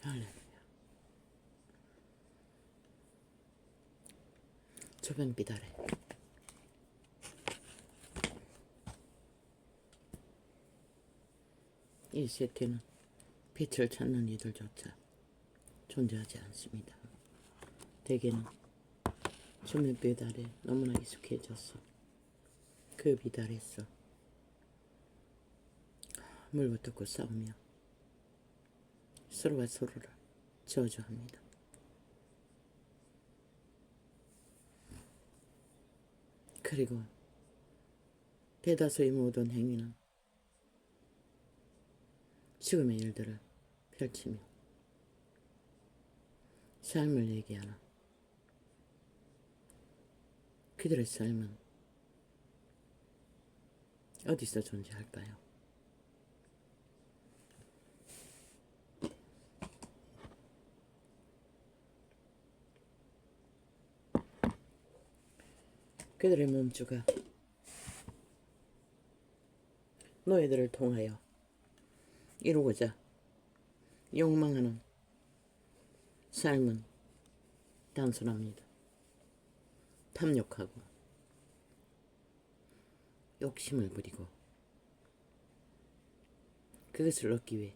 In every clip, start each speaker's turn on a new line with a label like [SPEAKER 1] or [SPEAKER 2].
[SPEAKER 1] 할렐루야. 조변빛 아래 이 세계는 빛을 찾는 이들조차 존재하지 않습니다. 대개는 조변빛 아래 너무나 익숙해져서 그 빛 아래서 물붙고 싸우며 서로가 서로를 저주합니다. 그리고 대다수의 모든 행위는 지금의 일들을 펼치며 삶을 얘기하는 그들의 삶은 어디서 존재할까요? 그들의 몸주가 노예들을 통하여 이루고자 욕망하는 삶은 단순합니다. 탐욕하고 욕심을 부리고 그것을 얻기 위해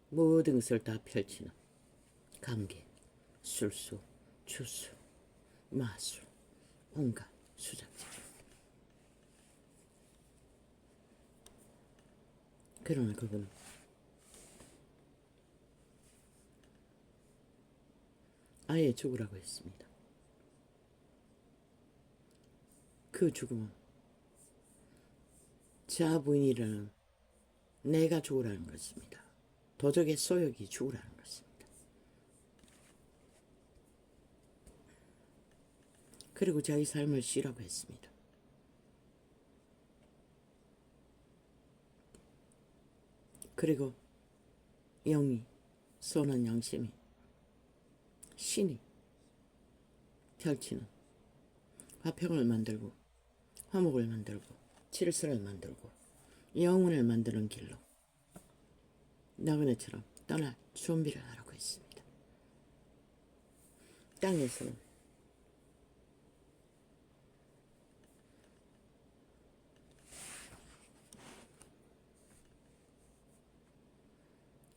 [SPEAKER 1] 모든 것을 다 펼치는 감개, 술수, 주수, 마술, 온갖 수작질. 그러나 그분은 아예 죽으라고 했습니다. 그 죽음은 자부인이라는 내가 죽으라는 것입니다. 도적의 소욕이 죽으라는 것입니다. 그리고 자기 삶을 쉬라고 했습니다. 그리고 영이 쏘는 양심이 신이 펼치는 화평을 만들고 화목을 만들고 질서를 만들고 영혼을 만드는 길로 나그네처럼 떠날 준비를 하라고 했습니다. 땅에서는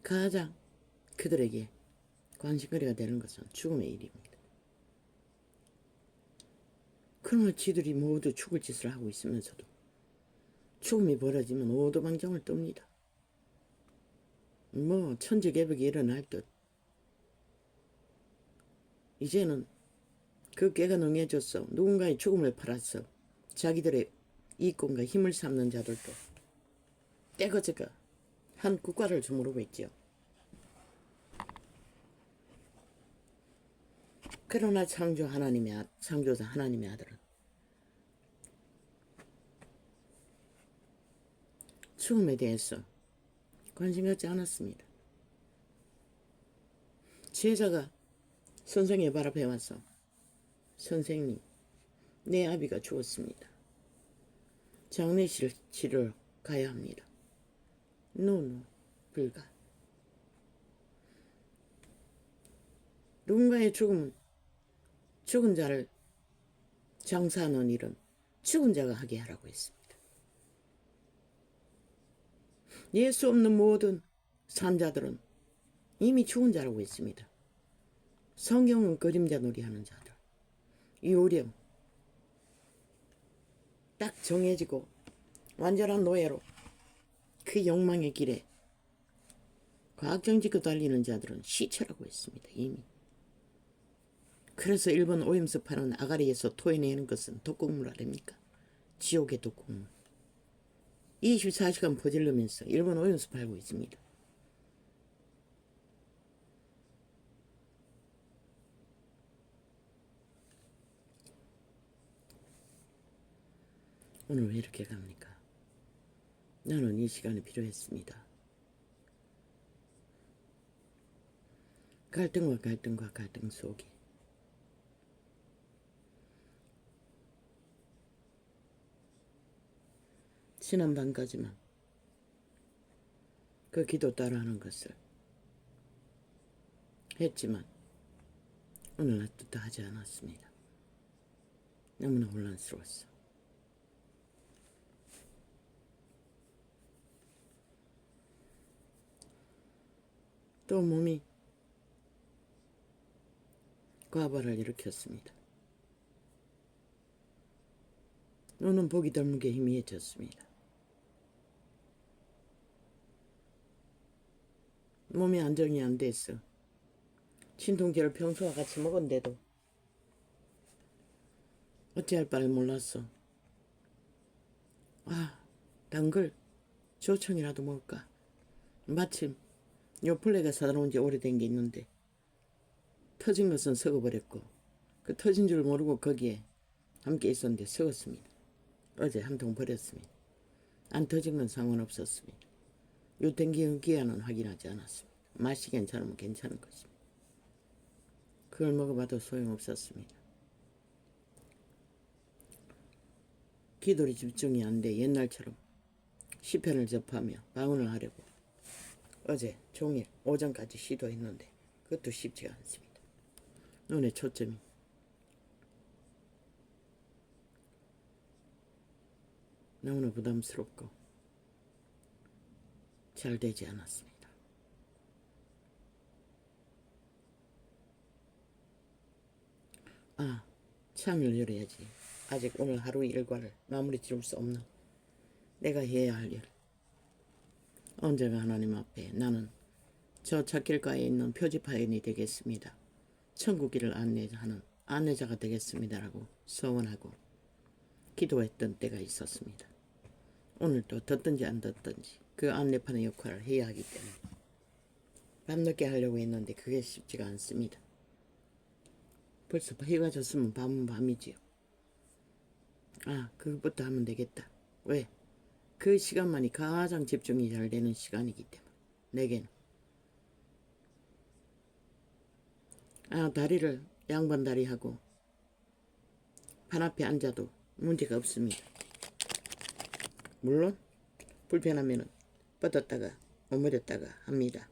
[SPEAKER 1] 가장 그들에게 관심거리가 되는 것은 죽음의 일입니다. 그러나 지들이 모두 죽을 짓을 하고 있으면서도 죽음이 벌어지면 오도방정을 뜹니다. 뭐 천지개벽이 일어날 듯 이제는 그 깨가 능해져서 누군가의 죽음을 팔아서 자기들의 이권과 힘을 삼는 자들도 떼거지가 한 국가를 주무르고 있죠. 그러나 창조자 하나님의 아들은 죽음에 대해서 관심 갖지 않았습니다. 제자가 선생의 발 앞에 와서 선생님, 내 아비가 죽었습니다. 장례식을 치러 가야 합니다. 노노, 불가. 누군가의 죽음은 죽은 자를 장사하는 일은 죽은 자가 하게 하라고 했습니다. 예수 없는 모든 산자들은 이미 죽은 자라고 했습니다. 성경은 그림자 놀이하는 자들. 요령 딱 정해지고 완전한 노예로 그 욕망의 길에 과학정지고 달리는 자들은 시체라고 했습니다. 이미. 그래서 일본 오염수파는 아가리에서 토해내는 것은 독극물 아닙니까? 지옥의 독극물. 24시간 퍼질르면서 일본 오염수 팔고 있습니다. 오늘 왜 이렇게 갑니까? 나는 이 시간이 필요했습니다. 갈등과 갈등 속에 지난밤까지만 그 기도 따라하는 것을 했지만 오늘날부터 하지 않았습니다. 너무나 혼란스러웠어. 또 몸이 과발을 일으켰습니다. 눈은 보기 드물게 희미해졌습니다. 몸이 안정이 안 됐어. 진통제를 평소와 같이 먹었는데도 어찌할 바를 몰랐어. 단 걸 조청이라도 먹을까. 마침 요플레가 사다 놓은 지 오래된 게 있는데 터진 것은 썩어버렸고 그 터진 줄 모르고 거기에 함께 있었는데 썩었습니다. 어제 한 통 버렸습니다. 안 터진 건 상관없었습니다. 유통기한 기한은 확인하지 않았습니다. 맛이 괜찮으면 괜찮은 것입니다. 그걸 먹어봐도 소용없었습니다. 기도에 집중이 안 돼 옛날처럼 시편을 접하며 방언을 하려고 어제 종일 오전까지 시도했는데 그것도 쉽지가 않습니다. 눈에 초점이 너무나 부담스럽고 잘 되지 않았습니다. 창을 열어야지. 아직 오늘 하루 일과를 마무리 지을 수 없는 내가 해야 할 일. 언제가 하나님 앞에 나는 저 찻길가에 있는 표지파인이 되겠습니다. 천국길을 안내하는 안내자가 되겠습니다라고 서원하고 기도했던 때가 있었습니다. 오늘도 듣든지 안 듣든지 그 안내판의 역할을 해야 하기 때문에 밤늦게 하려고 했는데 그게 쉽지가 않습니다. 벌써 해가 졌으면 밤은 밤이지요. 그것부터 하면 되겠다. 왜? 그 시간만이 가장 집중이 잘 되는 시간이기 때문에 내게는. 다리를 양반 다리하고 판 앞에 앉아도 문제가 없습니다. 물론 불편하면 뻗었다가 오므렸다가 합니다.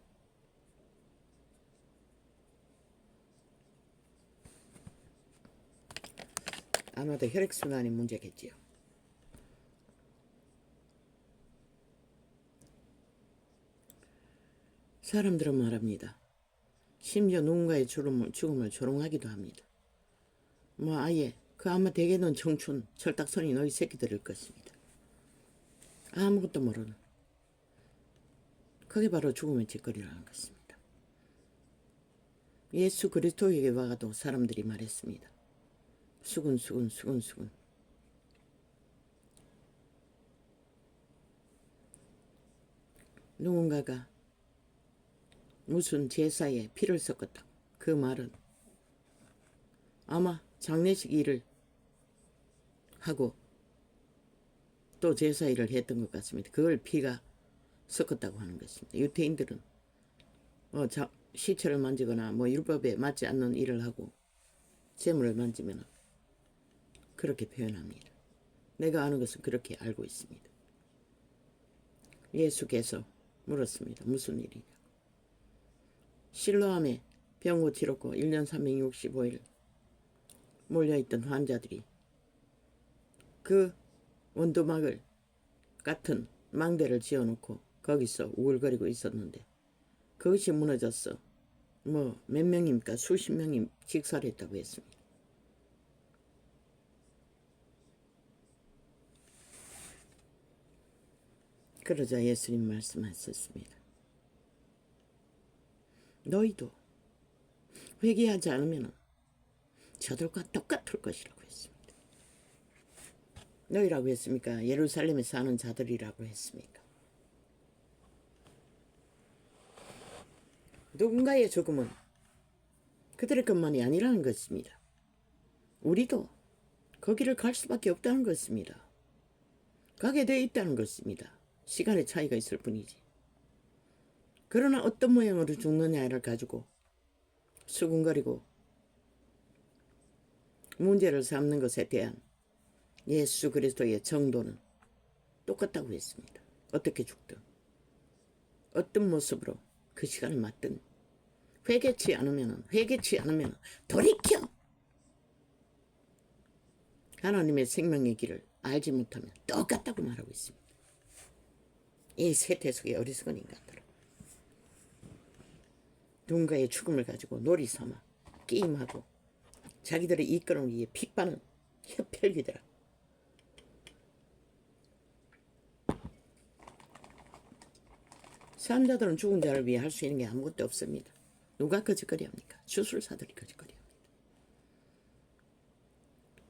[SPEAKER 1] 아마도 혈액순환이 문제겠지요. 사람들은 말합니다. 심지어 누군가의 죽음을 조롱하기도 합니다. 아예 아마 대개는 청춘 철딱선이 너희 새끼들일 것입니다. 아무것도 모르는 그게 바로 죽음의 짓거리라는 것입니다. 예수 그리스도에게 와도 사람들이 말했습니다. 수군. 누군가가 무슨 제사에 피를 섞었다. 그 말은 아마 장례식 일을 하고 또 제사 일을 했던 것 같습니다. 그걸 피가 섞었다고 하는 것입니다. 유태인들은 시체를 만지거나 율법에 맞지 않는 일을 하고 재물을 만지면 그렇게 표현합니다. 내가 아는 것은 그렇게 알고 있습니다. 예수께서 물었습니다. 무슨 일이냐. 실로암에 병 고치려고 1년 365일 몰려있던 환자들이 그 원두막을 같은 망대를 지어놓고 거기서 우글거리고 있었는데 그것이 무너졌어. 몇 명입니까? 수십 명이 직사를 했다고 했습니다. 그러자 예수님 말씀하셨습니다. 너희도 회개하지 않으면 저들과 똑같을 것이라고 했습니다. 너희라고 했습니까? 예루살렘에 사는 자들이라고 했습니까? 누군가의 죽음은 그들의 것만이 아니라는 것입니다. 우리도 거기를 갈 수밖에 없다는 것입니다. 가게 되어 있다는 것입니다. 시간의 차이가 있을 뿐이지. 그러나 어떤 모양으로 죽느냐를 가지고 수군거리고 문제를 삼는 것에 대한 예수 그리스도의 정도는 똑같다고 했습니다. 어떻게 죽든 어떤 모습으로 그 시간을 맞든 회개치 않으면 돌이켜. 하나님의 생명의 길을 알지 못하면 똑같다고 말하고 있습니다. 이 세태 속의 어리석은 인간들은 누군가의 죽음을 가지고 놀이 삼아 게임하고 자기들의 이끌음 위에 픽바는 협혈귀들아. 산 자들은 죽은 자를 위해 할 수 있는 게 아무것도 없습니다. 누가 거짓거리 합니까? 주술사들이 거짓거리 합니다.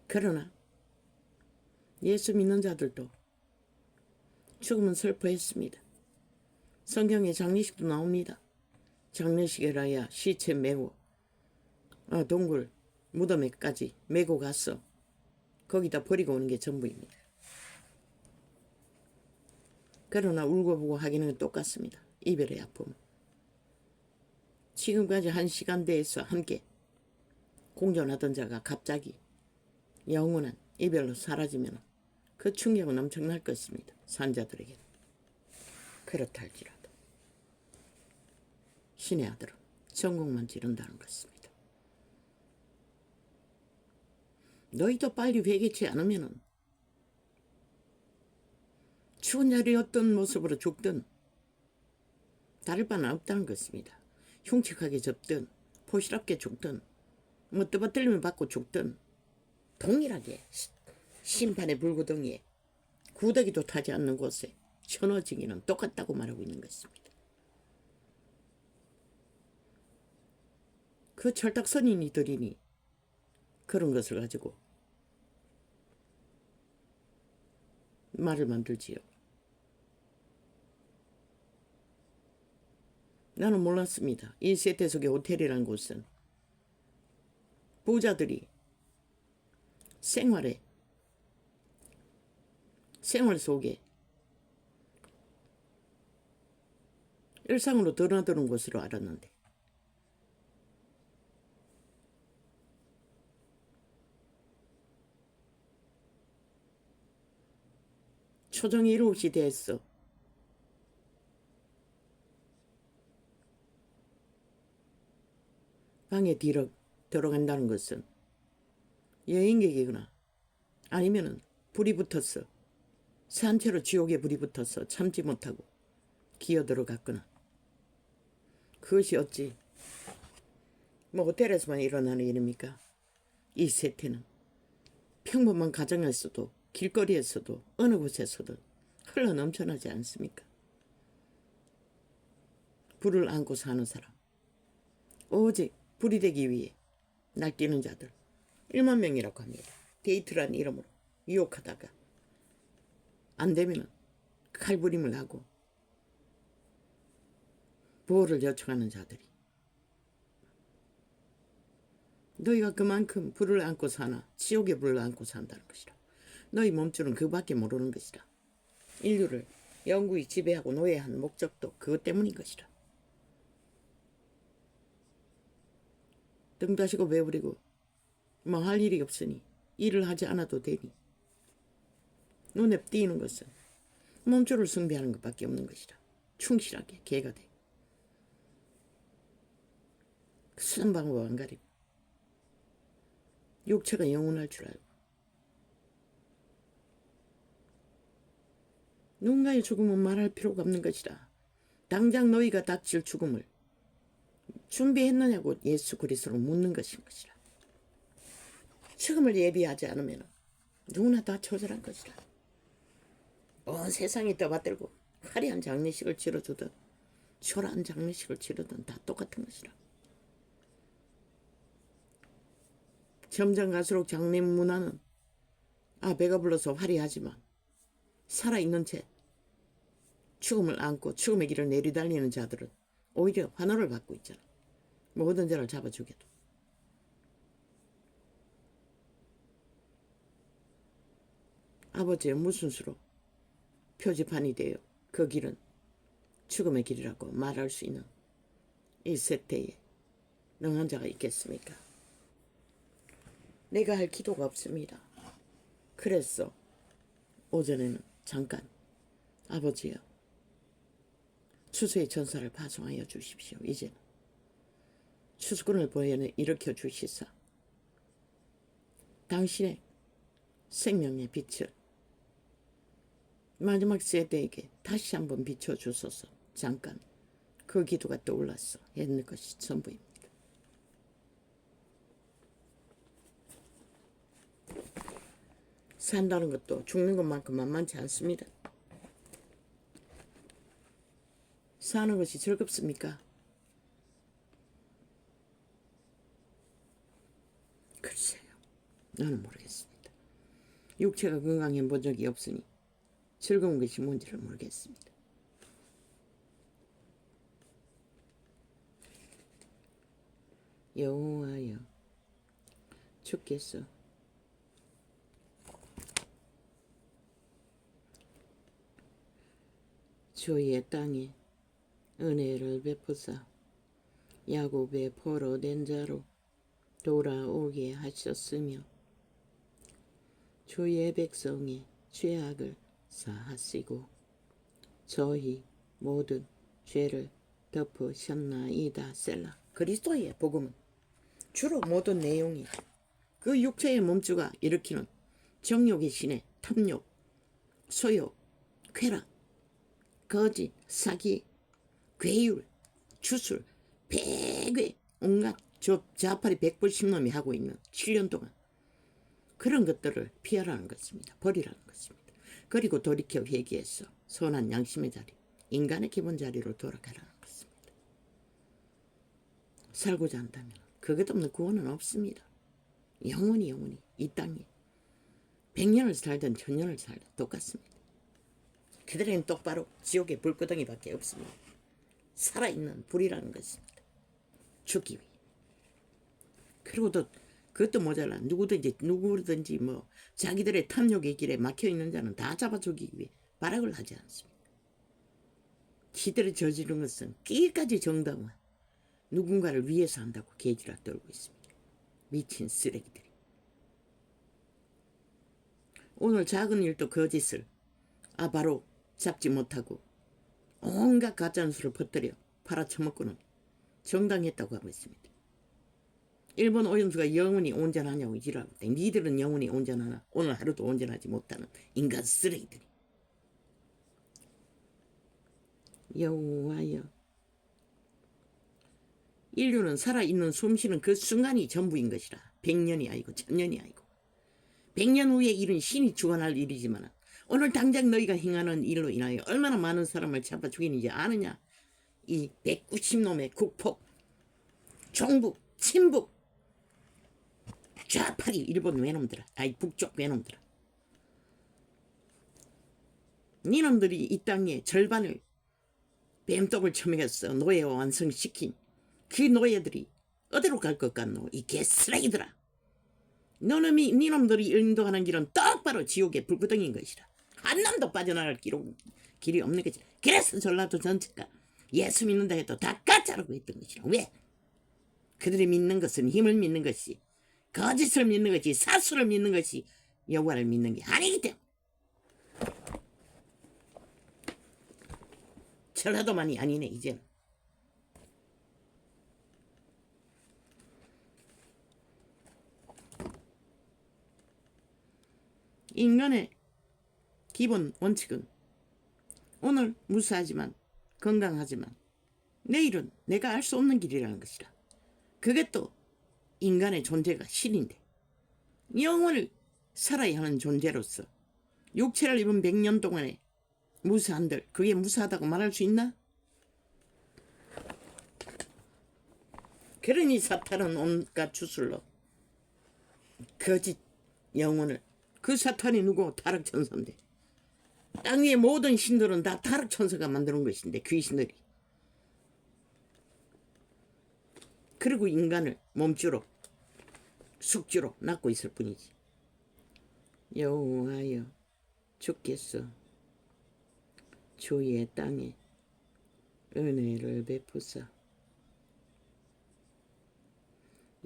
[SPEAKER 1] 그러나 예수 믿는 자들도 죽음은 슬퍼했습니다. 성경에 장례식도 나옵니다. 장례식이라야 시체 메고 동굴 무덤에까지 메고 갔어. 거기다 버리고 오는 게 전부입니다. 그러나 울고보고 하기는 똑같습니다. 이별의 아픔. 지금까지 한 시간대에서 함께 공존하던 자가 갑자기 영원한 이별로 사라지면 그 충격은 엄청날 것입니다. 산자들에게는. 그렇다 할지라도 신의 아들은 전곡만 지른다는 것입니다. 너희도 빨리 회개치 않으면 추운 자리 어떤 모습으로 죽든 다를 바는 없다는 것입니다. 흉측하게 접든 포시럽게 죽든 뭐 떠받들림을 받고 죽든 동일하게 심판의 불구덩이에 구더기도 타지 않는 곳에 천어지기는 똑같다고 말하고 있는 것입니다. 그 철딱선인이들이니 그런 것을 가지고 말을 만들지요. 나는 몰랐습니다. 이 세태 속의 호텔이라는 곳은 부자들이 생활 속에 일상으로 드러나드는 곳으로 알았는데 초정이 7시 됐어. 방에 들어간다는 것은 여행객이거나 아니면은 불이 붙었어. 산채로 지옥에 불이 붙어서 참지 못하고 기어 들어갔거나 그것이 어찌 뭐 호텔에서만 일어나는 일입니까? 이 세태는 평범한 가정에서도 길거리에서도 어느 곳에서도 흘러 넘쳐나지 않습니까? 불을 안고 사는 사람, 오직 불이 되기 위해 날뛰는 자들 1만 명이라고 합니다. 데이트란 이름으로 유혹하다가 안 되면은 칼부림을 하고 보호를 요청하는 자들이 너희가 그만큼 불을 안고 사나 지옥의 불을 안고 산다는 것이라. 너희 몸줄은 그밖에 모르는 것이라. 인류를 영구히 지배하고 노예한 목적도 그것 때문인 것이라. 등 다시고 배부리고 뭐 할 일이 없으니 일을 하지 않아도 되니 눈에 띄는 것은 몸줄을 숭배하는 것밖에 없는 것이라. 충실하게 개가 돼. 수단 방법 안 가리고 육체가 영원할 줄 알고 누군가의 죽음은 말할 필요가 없는 것이라. 당장 너희가 닥칠 죽음을 준비했느냐고 예수 그리스도로 묻는 것인 것이라. 죽음을 예비하지 않으면 누구나 다 처절한 것이라. 온 세상이 떠받들고 화려한 장례식을 치러주든 초라한 장례식을 치르든 다 똑같은 것이라. 점점 갈수록 장례 문화는 배가 불러서 화려하지만 살아있는 채 죽음을 안고 죽음의 길을 내리달리는 자들은 오히려 환호를 받고 있잖아. 모든 자를 잡아 죽여도. 아버지의 무슨 수로 표지판이 되어 그 길은 죽음의 길이라고 말할 수 있는 이 세태에 능한 자가 있겠습니까? 내가 할 기도가 없습니다. 그래서 오전에는 잠깐 아버지여 추수의 전사를 파송하여 주십시오. 이제는 추수꾼을 보여 일으켜 주시사 당신의 생명의 빛을 마지막 세대에게 다시 한번 비춰주소서. 잠깐 그 기도가 떠올랐어. 했는 것이 전부입니다. 산다는 것도 죽는 것만큼 만만치 않습니다. 사는 것이 즐겁습니까? 글쎄요. 나는 모르겠습니다. 육체가 건강해 본 적이 없으니 즐거운 것이 뭔지를 모르겠습니다. 여호와여 주께서 주의 땅에 은혜를 베푸사 야곱의 포로된 자로 돌아오게 하셨으며 주의 백성의 죄악을 사하시고 저희 모든 죄를 덮으셨나이다. 셀라. 그리스도의 복음은 주로 모든 내용이 그 육체의 몸주가 일으키는 정욕의 신의 탐욕, 소욕, 쾌락, 거짓, 사기, 괴율, 주술, 배괴, 온갖 좌파리 180놈이 하고 있는 7년 동안 그런 것들을 피하라는 것입니다. 버리라는 것입니다. 그리고 돌이켜 회개해서 선한 양심의 자리, 인간의 기본 자리로 돌아가라는 것입니다. 살고자 한다면 그것 없는 구원은 없습니다. 영원히 이 땅에 100년을 살든 1000년을 살든 똑같습니다. 그들에겐 똑바로 지옥의 불구덩이밖에 없습니다. 살아있는 불이라는 것입니다. 죽기 위해. 그리고 또 그것도 모자라. 누구든지 뭐 자기들의 탐욕의 길에 막혀있는 자는 다 잡아 죽이기 위해 발악을 하지 않습니다. 지들이 저지른 것은 끝까지 정당화 누군가를 위해서 한다고 개지라 떨고 있습니다. 미친 쓰레기들이. 오늘 작은 일도 거짓을 바로 잡지 못하고 온갖 가짜뉴스를 퍼뜨려 팔아쳐먹고는 정당했다고 하고 있습니다. 일본 오염수가 영원히 온전하냐고 지랄하고 있다. 니들은 영원히 온전하나 오늘 하루도 온전하지 못하는 인간 쓰레기들이. 여호와여 인류는 살아있는 숨쉬는 그 순간이 전부인 것이라. 100년이 아니고 1000년이 아니고 100년 후에 일은 신이 주관할 일이지만 오늘 당장 너희가 행하는 일로 인하여 얼마나 많은 사람을 잡아 죽이는지 아느냐. 이 190놈의 국폭, 종북, 친북, 좌파리 일본 외놈들아, 북쪽 외놈들아. 니놈들이 이 땅의 절반을 뱀떡을 처먹였어. 노예와 완성시킨 그 노예들이 어디로 갈 것 같노? 이 개쓰레기들아. 니놈들이 인도하는 길은 똑바로 지옥의 불구덩이인 것이라. 한 놈도 빠져나갈 길이 없는 것이라. 그래서 전라도 전체가 예수 믿는다 해도 다 가짜라고 했던 것이라. 왜? 그들이 믿는 것은 힘을 믿는 것이, 거짓을 믿는 것이, 사수를 믿는 것이 여호와를 믿는 게 아니기 때문에. 전라도만이 아니네 이제는. 인간의 기본 원칙은 오늘 무사하지만 건강하지만 내일은 내가 알 수 없는 길이라는 것이라. 그게 또 인간의 존재가 신인데 영원을 살아야 하는 존재로서 육체를 입은 100년 동안에 무사한들 그게 무사하다고 말할 수 있나? 그러니 사탄은 온갖 주술로 거짓 영혼을, 그 사탄이 누구? 타락천사인데 땅 위의 모든 신들은 다 타락천사가 만드는 것인데 귀신들이. 그리고 인간을 몸주로 숙주로 낳고 있을 뿐이지. 여호와여 주께서 주의 땅에 은혜를 베푸사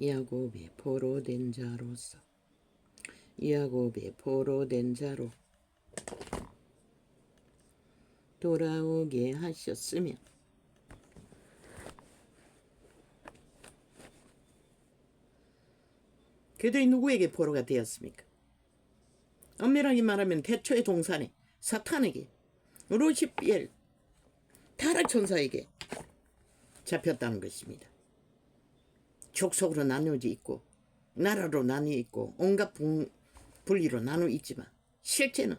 [SPEAKER 1] 야곱의 포로된 자로서 야곱의 포로된 자로 돌아오게 하셨으며 그들이 누구에게 포로가 되었습니까? 엄밀하게 말하면 태초의 동산에 사탄에게, 루시벨 타락천사에게 잡혔다는 것입니다. 족속으로 나누어져 있고 나라로 나뉘어 있고 온갖 분리로 나누어 있지만 실제는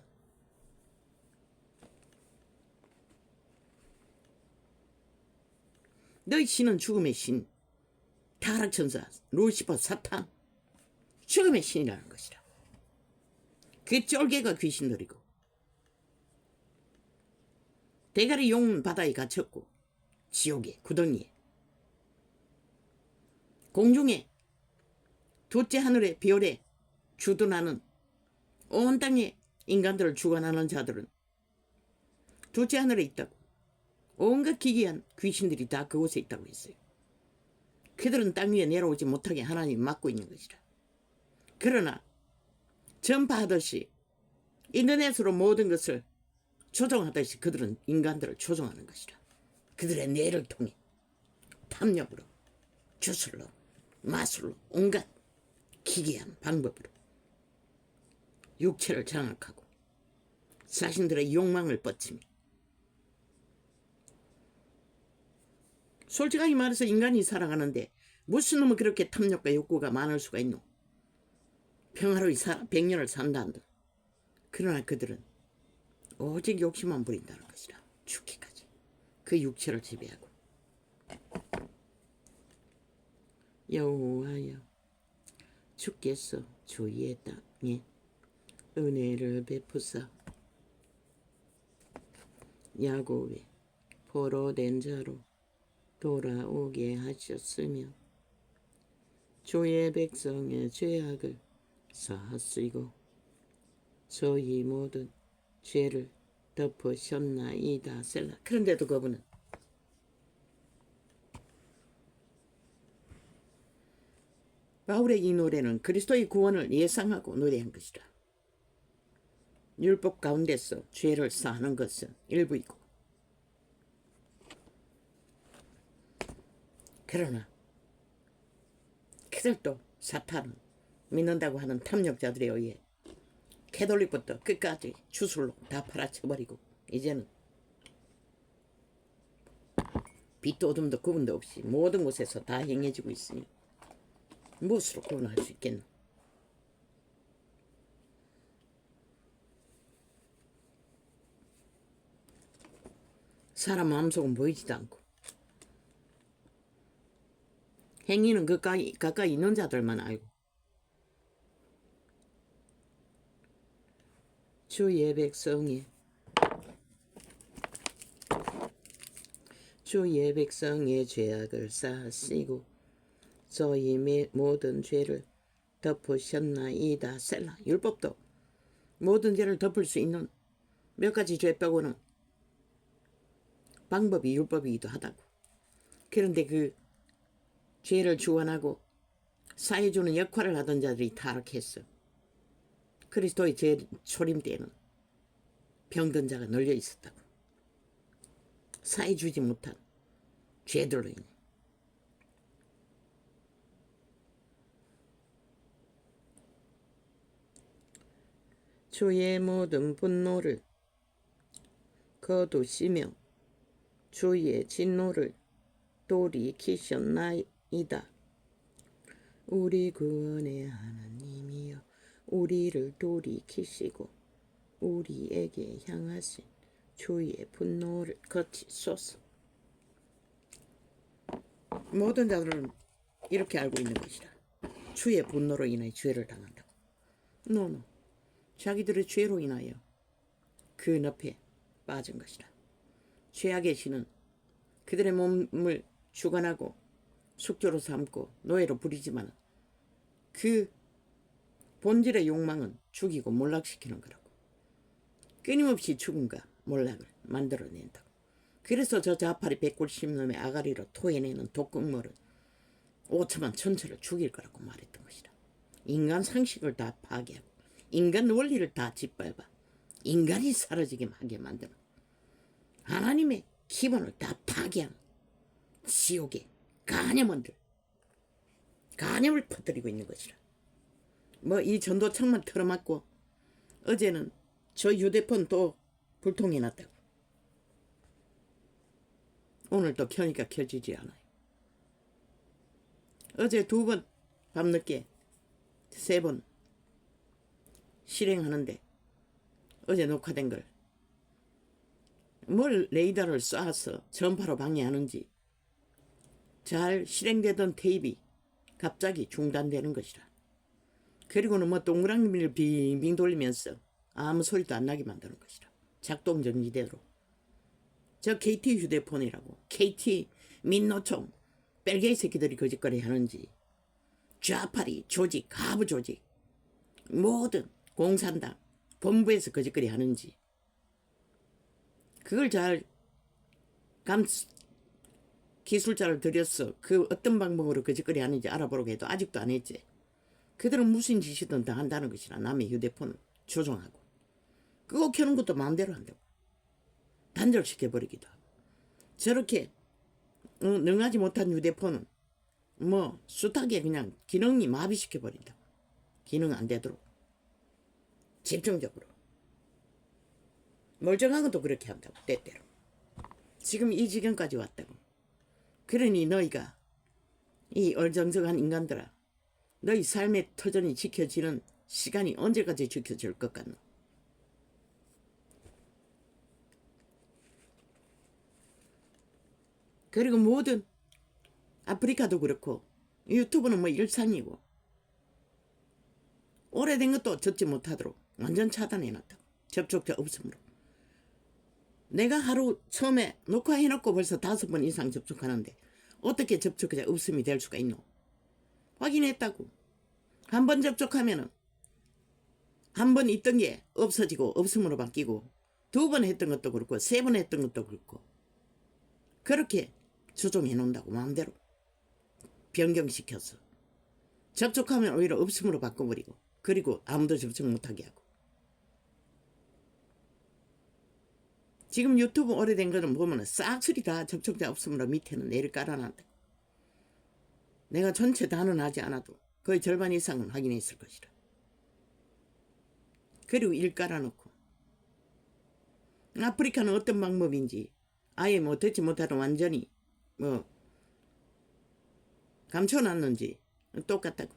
[SPEAKER 1] 너희 신은 죽음의 신, 타락천사, 루시퍼, 사탄, 죽음의 신이라는 것이라. 그 쫄개가 귀신들이고 대가리 용 바다에 갇혔고 지옥에 구덩이에 공중에 둘째 하늘에 별에 주둔하는 온 땅에 인간들을 주관하는 자들은 둘째 하늘에 있다고. 온갖 기괴한 귀신들이 다 그곳에 있다고 했어요. 그들은 땅 위에 내려오지 못하게 하나님이 막고 있는 것이라. 그러나 전파하듯이 인터넷으로 모든 것을 조종하듯이 그들은 인간들을 조종하는 것이라. 그들의 뇌를 통해 탐욕으로, 주술로, 마술로, 온갖 기괴한 방법으로 육체를 장악하고 자신들의 욕망을 뻗치며, 솔직하게 말해서 인간이 살아가는데 무슨 놈은 그렇게 탐욕과 욕구가 많을 수가 있노? 평화로이 100년을 산다는데. 그러나 그들은 오직 욕심만 부린다는 것이라. 죽기까지 그 육체를 지배하고. 여호와여, 주께서 주의 땅에 은혜를 베푸사 야곱의 포로된 자로 돌아오게 하셨으며 주의 백성의 죄악을 사하시고 저희 모든 죄를 덮으셨나이다. 셀라. 그런데도 그분은 바울의 이 노래는 그리스도의 구원을 예상하고 노래한 것이라. 율법 가운데서 죄를 사하는 것은 일부이고, 그러나 그들도 사탄은 믿는다고 하는 탐욕자들에 의해 캐톨릭부터 끝까지 주술로 다 팔아쳐버리고 이제는 빛도 어둠도 구분도 없이 모든 곳에서 다 행해지고 있으니 무엇으로 구분할 수 있겠노? 사람 마음속은 보이지도 않고 행위는 가까이 있는 자들만 알고. 주의 백성의 죄악을 사하시고 저희 모든 죄를 덮으셨나이다. 셀라. 율법도 모든 죄를 덮을 수 있는 몇 가지 죄 빼고는 방법이 율법이기도 하다고. 그런데 그 죄를 주관하고 사해주는 역할을 하던 자들이 타락했어. 그리스도의 초림 때에는 병든 자가 널려 있었다고. 사해주지 못한 죄들로 인해. 주의 모든 분노를 거두시며 주의 진노를 돌이키셨나이다. 우리 구원의 하나님이여, 우리를 돌이키시고 우리에게 향하신 주의 분노를 거치소서. 모든 자들은 이렇게 알고 있는 것이다. 주의 분노로 인해 죄를 당한다고. 노노. 자기들의 죄로 인하여 그 늪에 빠진 것이다. 죄악의 신은 그들의 몸을 주관하고 숙주로 삼고 노예로 부리지만 그 본질의 욕망은 죽이고 몰락시키는 거라고. 끊임없이 죽음과 몰락을 만들어낸다고. 그래서 저 자파리 190놈의 아가리로 토해내는 독극물은 5천만 천체를 죽일 거라고 말했던 것이다. 인간 상식을 다 파괴하고 인간 원리를 다 짓밟아 인간이 사라지게 하게 만드는, 하나님의 기본을 다 파괴하는 지옥의 간염원들, 간염을 퍼뜨리고 있는 것이라. 뭐 이 전도창만 틀어막고 어제는 저 휴대폰 또 불통이 났다고. 오늘 또 켜니까 켜지지 않아요. 어제 2번 밤늦게 3번 실행하는데 어제 녹화된 걸 뭘 레이더를 쏴서 전파로 방해하는지 잘 실행되던 테이프 갑자기 중단되는 것이라. 그리고는 뭐 동그라미를 빙빙 돌리면서 아무 소리도 안 나게 만드는 것이라. 작동 정지대로. 저 KT 휴대폰이라고 KT 민노총 뺄개이 새끼들이 거짓거리 하는지 좌파리 조직 하부 조직 모든 공산당 본부에서 거짓거리 하는지 그걸 잘 기술자를 들여서 그 어떤 방법으로 거짓거리 하는지 알아보려고 해도 아직도 안 했지. 그들은 무슨 짓이든 다 한다는 것이라. 남의 휴대폰을 조종하고 끄고 켜는 것도 마음대로 한다고. 단절시켜버리기도 하고. 저렇게 능하지 못한 휴대폰은 뭐 숱하게 그냥 기능이 마비시켜버린다고. 기능 안 되도록 집중적으로. 멀쩡한 것도 그렇게 한다고. 때때로. 지금 이 지경까지 왔다고. 그러니 너희가 이 얼정정한 인간들아, 너희 삶의 터전이 지켜지는 시간이 언제까지 지켜질 것 같노? 그리고 모든 아프리카도 그렇고 유튜브는 뭐 일상이고 오래된 것도 듣지 못하도록 완전 차단해놨다고. 접촉자 없으므로. 내가 하루 처음에 녹화해놓고 벌써 5번 이상 접촉하는데 어떻게 접촉자 없음이 될 수가 있노? 확인했다고. 한 번 접촉하면은 한 번 있던 게 없어지고 없음으로 바뀌고 2번 했던 것도 그렇고 3번 했던 것도 그렇고 그렇게 조종해 놓는다고. 마음대로 변경시켜서 접촉하면 오히려 없음으로 바꿔버리고 그리고 아무도 접촉 못하게 하고. 지금 유튜브 오래된 거는 보면 싹쓸이 다 접촉자 없음으로 밑에는 내를 깔아놨다. 내가 전체 다는 하지 않아도 거의 절반 이상은 확인했을 것이라. 그리고 일 깔아놓고 아프리카는 어떤 방법인지 아예 뭐 듣지 못하는 완전히 뭐 감춰놨는지 똑같다고.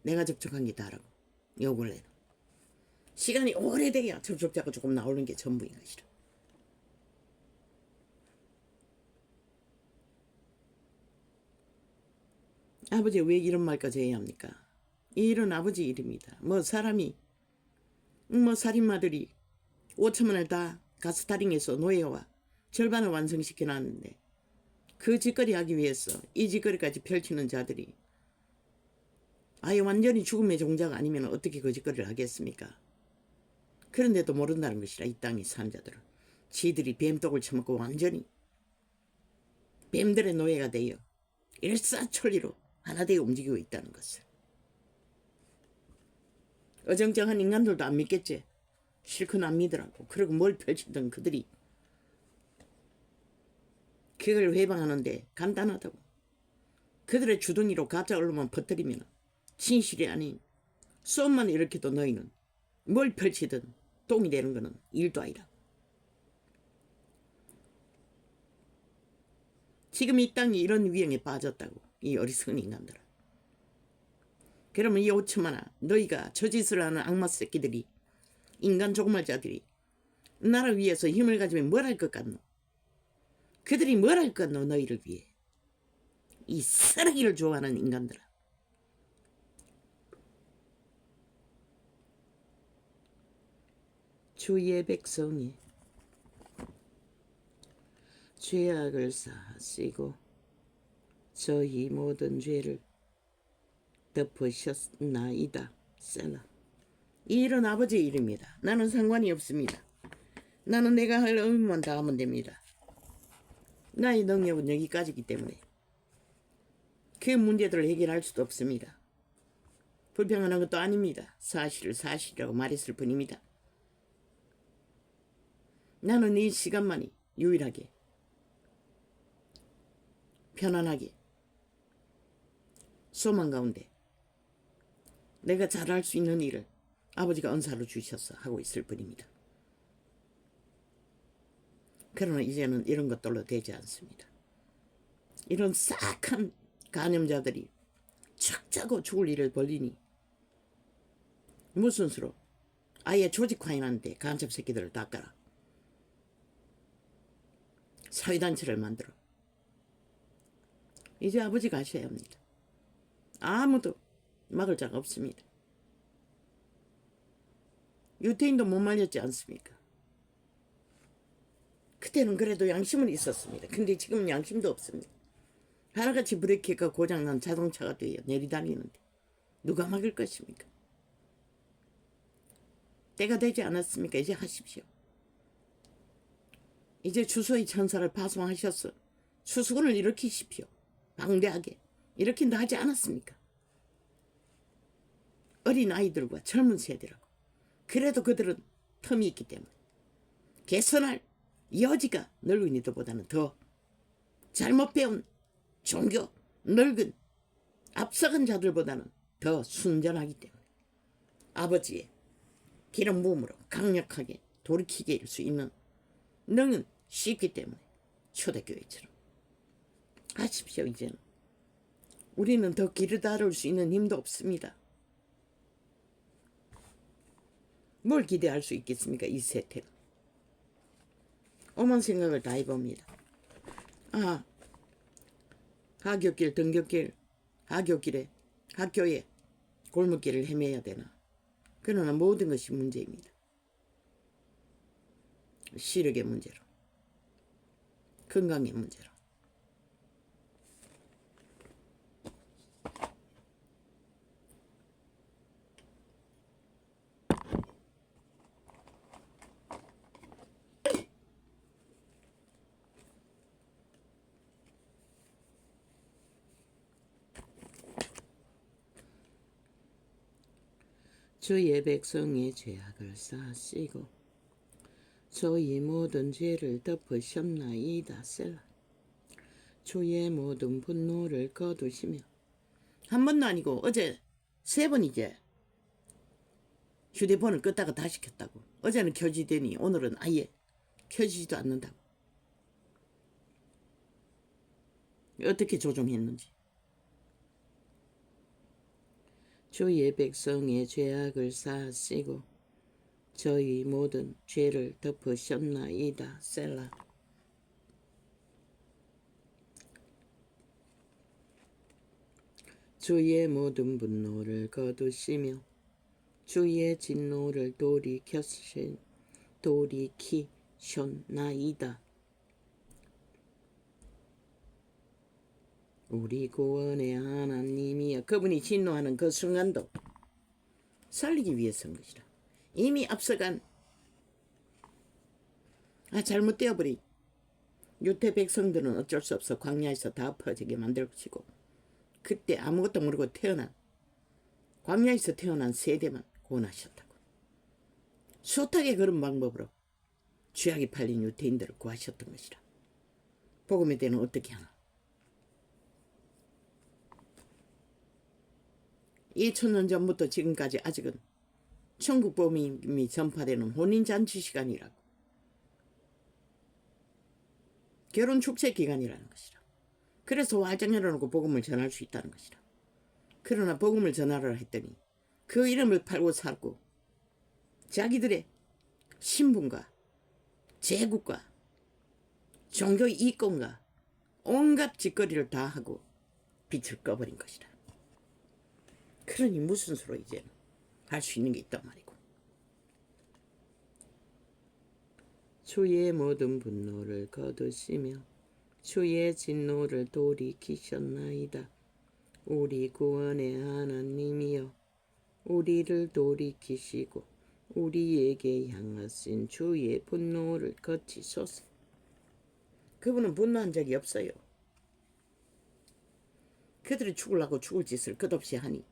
[SPEAKER 1] 내가 접촉한 게 다라고. 요 근래는 시간이 오래돼야 접촉자가 조금 나오는 게 전부인 것이라. 아버지 왜 이런 말까지 해야 합니까? 이 일은 아버지 일입니다. 뭐 사람이 뭐 살인마들이 5천만을 다 가스타링해서 노예와 절반을 완성시켜 놨는데 그 짓거리 하기 위해서 이 짓거리까지 펼치는 자들이 아예 완전히 죽음의 종자가 아니면 어떻게 그 짓거리를 하겠습니까? 그런데도 모른다는 것이라. 이 땅의 사는 자들은 지들이 뱀독을 처먹고 완전히 뱀들의 노예가 되어 일사천리로 하나 되어 움직이고 있다는 것을. 어정쩡한 인간들도 안 믿겠지. 실컷 안 믿으라고. 그리고 뭘 펼치든 그들이 그걸 회방하는데 간단하다고. 그들의 주둥이로 가짜 언론만 퍼뜨리면 진실이 아닌 썸만 일으켜도 너희는 뭘 펼치든 똥이 되는 거는 일도 아니라. 지금 이 땅이 이런 위험에 빠졌다고. 이 어리석은 인간들은. 그러면 이 5천만아, 너희가 저 짓을 하는 악마 새끼들이, 인간 조그말자들이 나라 위해서 힘을 가지면 뭘 할 것 같노? 그들이 뭘 할 것 같노? 너희를 위해. 이 쓰레기를 좋아하는 인간들아. 주의 백성이 죄악을 사하시고 저희 모든 죄를 덮으셨나이다. 셀라. 이 일은 아버지의 일입니다. 나는 상관이 없습니다. 나는 내가 할 의무만 다 하면 됩니다. 나의 능력은 여기까지이기 때문에 그 문제들을 해결할 수도 없습니다. 불평하는 것도 아닙니다. 사실을 사실이라고 말했을 뿐입니다. 나는 이 시간만이 유일하게 편안하게 소망 가운데 내가 잘할 수 있는 일을 아버지가 은사로 주셔서 하고 있을 뿐입니다. 그러나 이제는 이런 것들로 되지 않습니다. 이런 싹한 간염자들이 척 짜고 죽을 일을 벌리니 무슨 수로 아예 조직화해놨는데 간첩 새끼들을 닦아라. 사회단체를 만들어. 이제 아버지가 하셔야 합니다. 아무도 막을 자가 없습니다. 유태인도 못 말렸지 않습니까? 그때는 그래도 양심은 있었습니다. 근데 지금은 양심도 없습니다. 하나같이 브레이크가 고장난 자동차가 돼요. 내리다니는데 누가 막을 것입니까? 때가 되지 않았습니까? 이제 하십시오. 이제 주소의 천사를 파송하셔서 수수군을 일으키십시오. 방대하게 일으킨다 하지 않았습니까? 어린 아이들과 젊은 세대라고. 그래도 그들은 텀이 있기 때문에 개선할 여지가 늙은 이들보다는 더 잘못 배운 종교 늙은 앞서간 자들보다는 더 순전하기 때문에 아버지의 기름 부음으로 강력하게 돌이키게 할 수 있는 능은 쉽기 때문에 초대교회처럼 하십시오. 이제는 우리는 더 길을 다룰 수 있는 힘도 없습니다. 뭘 기대할 수 있겠습니까? 이 세태는. 오만 생각을 다 해봅니다. 하굣길, 등굣길, 하굣길에, 학교에 골목길을 헤매야 되나. 그러나 모든 것이 문제입니다. 시력의 문제로, 건강의 문제로. 주의 백성의 죄악을 사하시고 저희 모든 죄를 덮으셨나이다. 셀라. 주의 모든 분노를 거두시며. 한 번도 아니고 어제 3번이제 휴대폰을 껐다가 다시 켰다고. 어제는 켜지더니 오늘은 아예 켜지지도 않는다고. 어떻게 조종했는지. 주의 백성의 죄악을 사하시고 저희 모든 죄를 덮으셨나이다. 셀라. 주의 모든 분노를 거두시며 주의 진노를 돌이키셨나이다. 우리 구원의 하나님이여. 그분이 진노하는 그 순간도 살리기 위해서인 것이라. 이미 앞서간 잘못되어 버린 유태 백성들은 어쩔 수 없어 광야에서 다 퍼지게 만들 것이고, 그때 아무것도 모르고 광야에서 태어난 세대만 구원하셨다고. 숱하게 그런 방법으로 죄악이 팔린 유태인들을 구하셨던 것이라. 복음의 때는 어떻게 하나. 2000년 전부터 지금까지 아직은 천국 복음이 전파되는 혼인잔치 시간이라고. 결혼 축제 기간이라는 것이라. 그래서 화장 열어놓고 복음을 전할 수 있다는 것이라. 그러나 복음을 전하라 했더니 그 이름을 팔고 살고 자기들의 신분과 제국과 종교 이권과 온갖 짓거리를 다 하고 빛을 꺼버린 것이라. 그러니 무슨 수로 이제는 할 수 있는 게 있단 말이고. 주의 모든 분노를 거두시며 주의 진노를 돌이키셨나이다. 우리 구원의 하나님이여, 우리를 돌이키시고 우리에게 향하신 주의 분노를 거치소서. 그분은 분노한 적이 없어요. 그들이 죽으려고 죽을 짓을 끝없이 하니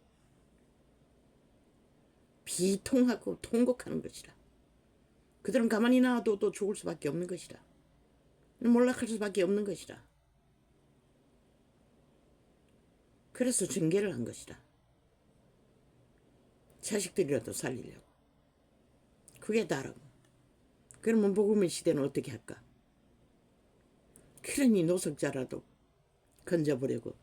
[SPEAKER 1] 비통하고 통곡하는 것이라. 그들은 가만히 놔도 또 죽을 수밖에 없는 것이라. 몰락할 수밖에 없는 것이라. 그래서 징계를 한 것이라. 자식들이라도 살리려고. 그게 다라고. 그러면 복음의 시대는 어떻게 할까? 그러니 노석자라도 건져보려고